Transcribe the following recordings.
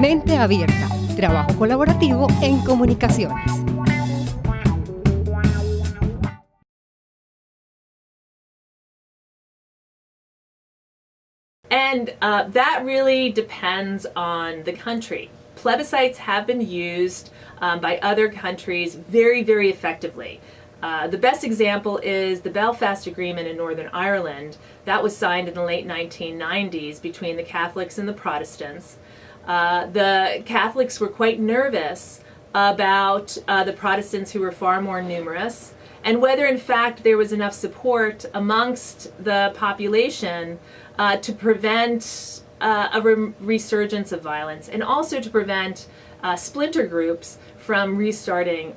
Mente Abierta, trabajo colaborativo en comunicaciones. And that really depends on the country. Plebiscites have been used by other countries very, very effectively. The best example is the Belfast Agreement in Northern Ireland. That was signed in the late 1990s between the Catholics and the Protestants. The Catholics were quite nervous about the Protestants, who were far more numerous, and whether in fact there was enough support amongst the population to prevent a resurgence of violence, and also to prevent splinter groups from restarting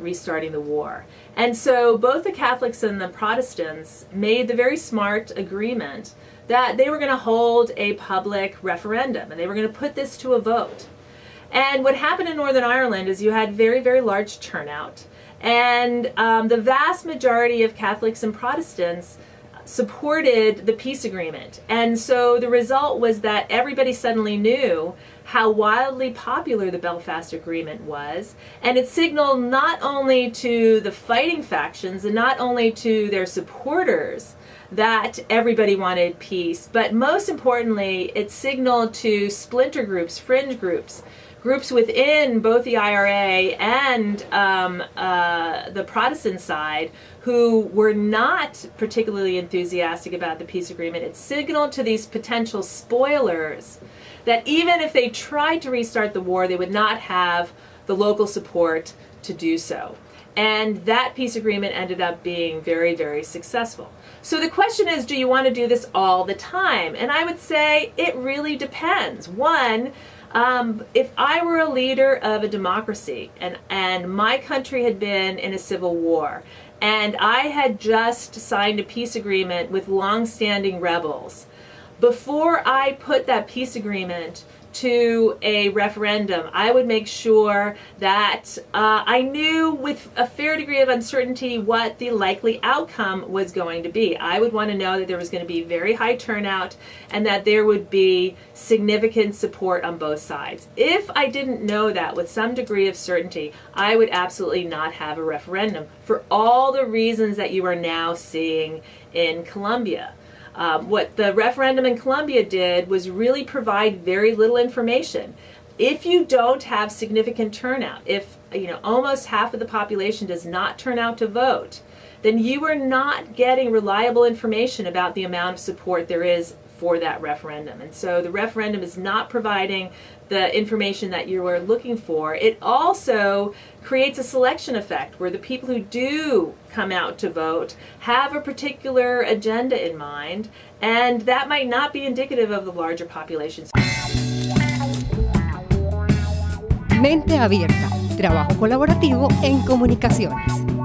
the war. And so both the Catholics and the Protestants made the very smart agreement that they were going to hold a public referendum, and they were going to put this to a vote. And what happened in Northern Ireland is you had very, very large turnout, and the vast majority of Catholics and Protestants supported the peace agreement. And so the result was that everybody suddenly knew how wildly popular the Belfast Agreement was, and it signaled not only to the fighting factions and not only to their supporters that everybody wanted peace, but most importantly, it signaled to splinter groups, fringe groups, groups within both the IRA and the Protestant side who were not particularly enthusiastic about the peace agreement. It signaled to these potential spoilers that even if they tried to restart the war, they would not have the local support to do so. And that peace agreement ended up being very, very successful. So the question is, do you want to do this all the time? And I would say it really depends. One, if I were a leader of a democracy and my country had been in a civil war and I had just signed a peace agreement with long-standing rebels, before I put that peace agreement to a referendum, I would make sure that I knew with a fair degree of uncertainty what the likely outcome was going to be. I would want to know that there was going to be very high turnout and that there would be significant support on both sides. If I didn't know that with some degree of certainty, I would absolutely not have a referendum for all the reasons that you are now seeing in Colombia. What the referendum in Colombia did was really provide very little information. If you don't have significant turnout, if almost half of the population does not turn out to vote, then you are not getting reliable information about the amount of support there is for that referendum. And so the referendum is not providing the information that you are looking for. It also creates a selection effect where the people who do come out to vote have a particular agenda in mind, and that might not be indicative of the larger population. Mente Abierta, trabajo colaborativo en comunicaciones.